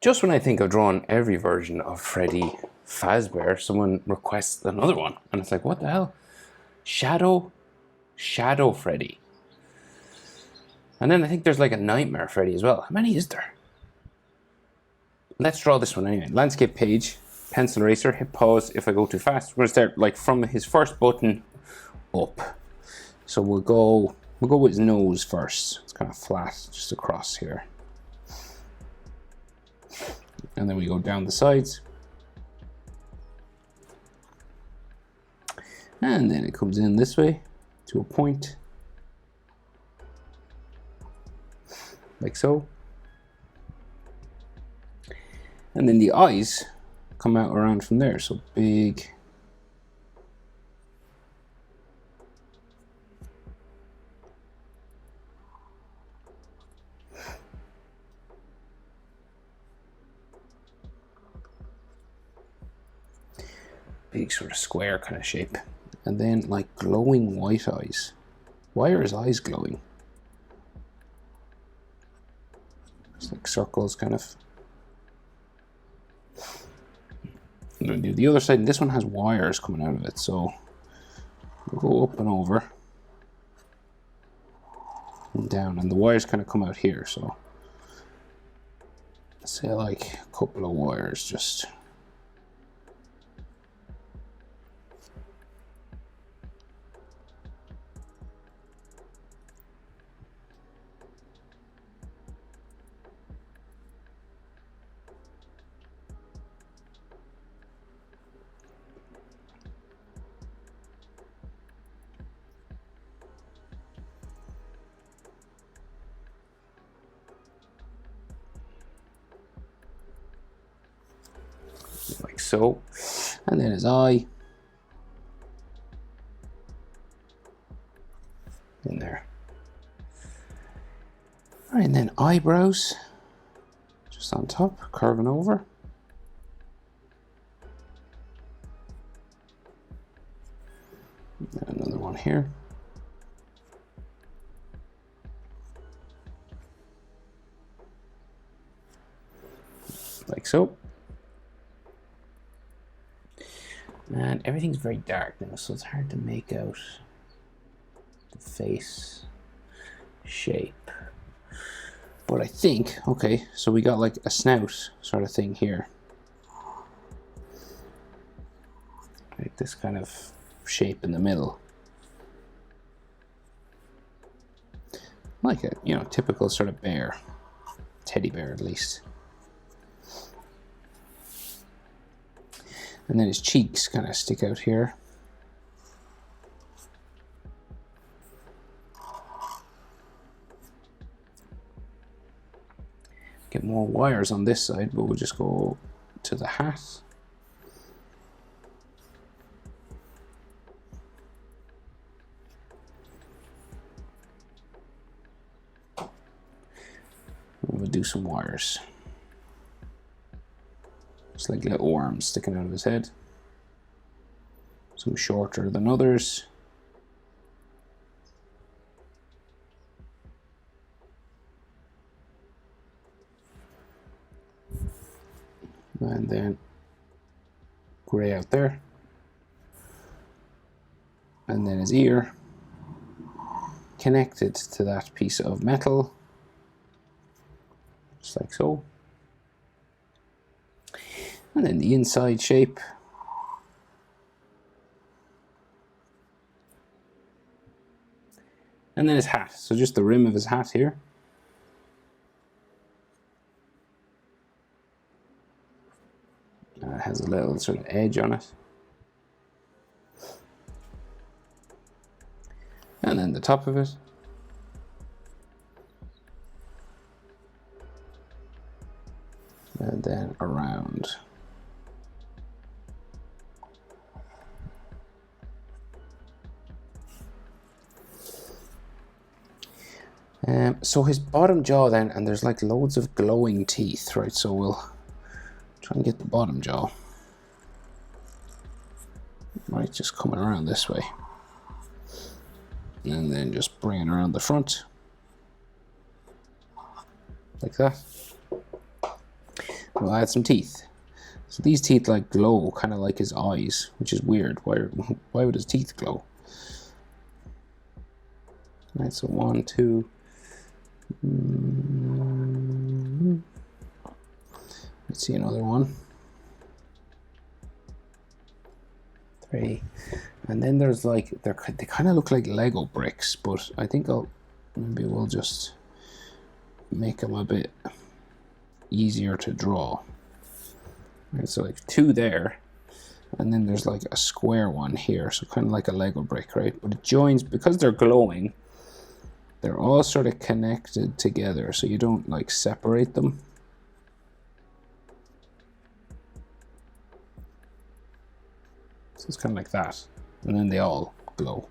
Just when I think I've drawn every version of Freddy Fazbear, someone requests another one. And it's like, what the hell? Shadow Freddy. And then I think there's like a Nightmare Freddy as well. How many is there? Let's draw this one anyway. Landscape page, pencil eraser, hit pause if I go too fast. We're gonna start like from his first button up. So we'll go with his nose first. It's kind of flat just across here. And then we go down the sides. And then it comes in this way to a point. Like so. And then the eyes come out around from there. So big. Big sort of square kind of shape. And then like glowing white eyes. Why are his eyes glowing? It's like circles kind of. I'm going to do the other side, and this one has wires coming out of it, so we'll go up and over and down, and the wires kind of come out here, so say like a couple of wires just. Like so, and then his eye in there. All right, and then eyebrows just on top, curving over. And another one here. Like so. And everything's very dark now, so it's hard to make out the face shape. But I think, okay, so we got like a snout sort of thing here. Like this kind of shape in the middle. Like a, you know, typical sort of bear. Teddy bear at least. And then his cheeks kind of stick out here. Get more wires on this side, but we'll just go to the hat. We'll do some wires. It's like little worms sticking out of his head. Some shorter than others. And then grey out there. And then his ear connected to that piece of metal. Just like so. And then the inside shape. And then his hat, so just the rim of his hat here. It has a little sort of edge on it. And then the top of it. And then around. So his bottom jaw then, and there's like loads of glowing teeth, right? So we'll try and get the bottom jaw. Right, just coming around this way. And then just bring it around the front. Like that. We'll add some teeth. So these teeth like glow, kind of like his eyes, which is weird. Why would his teeth glow? Right, so 1, 2. Let's see another one. 3. And then there's like, they kind of look like Lego bricks, but I think maybe we'll just make them a bit easier to draw. Right, so like 2 there, and then there's like a square one here, so kind of like a Lego brick, right? But it joins, because they're glowing, they're all sort of connected together, so you don't like separate them. So it's kind of like that, and then they all glow.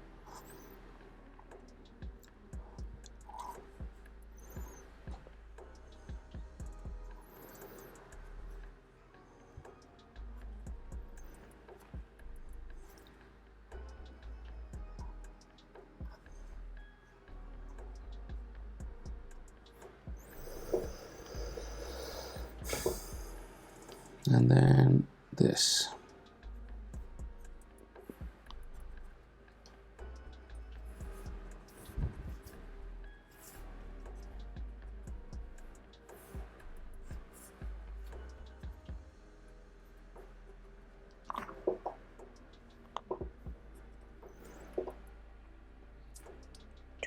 And then this.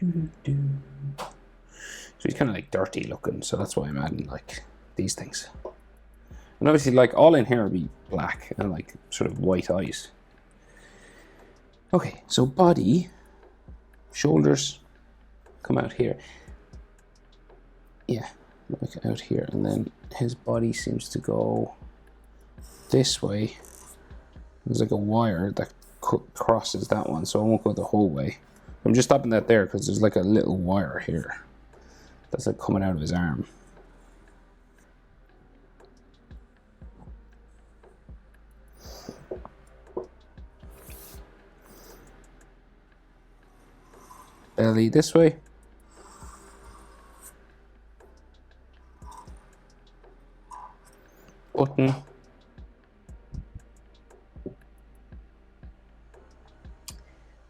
So he's kind of like dirty looking, so that's why I'm adding like these things. And obviously, like, all in here will be black and like sort of white eyes. Okay, so body, shoulders come out here. Yeah, like out here, and then his body seems to go this way. There's like a wire that crosses that one, so I won't go the whole way. I'm just stopping that there because there's like a little wire here that's like coming out of his arm. Belly this way. Button.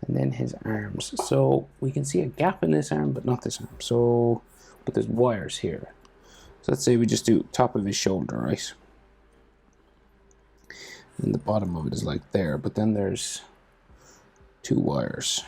And then his arms. So we can see a gap in this arm, but not this arm. So, but there's wires here. So let's say we just do top of his shoulder, right? And the bottom of it is like there, but then there's 2 wires.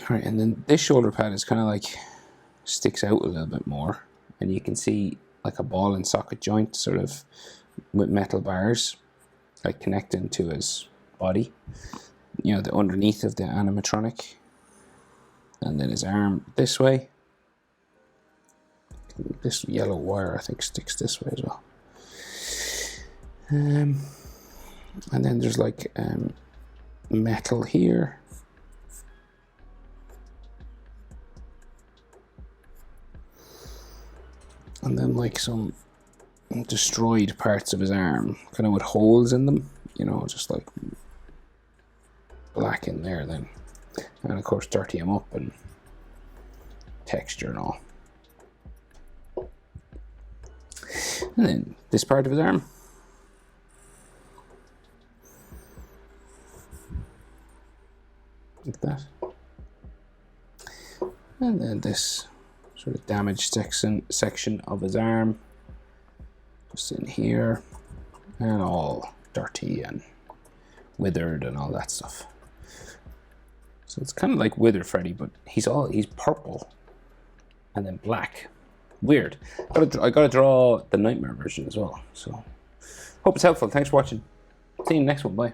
All right, and then this shoulder pad is kind of like sticks out a little bit more, and you can see like a ball and socket joint sort of with metal bars like connecting to his body, you know, the underneath of the animatronic. And then his arm this way. This yellow wire I think sticks this way as well. And then there's like metal here. And then like some destroyed parts of his arm, kind of with holes in them, you know, just like black in there then. And of course dirty him up and texture and all. And then this part of his arm. Like that. And then this sort of damaged section of his arm, just in here, and all dirty and withered and all that stuff. So it's kind of like Wither Freddy, but he's purple and then black. Weird. I gotta draw the Nightmare version as well. So hope it's helpful. Thanks for watching. See you in the next one. Bye.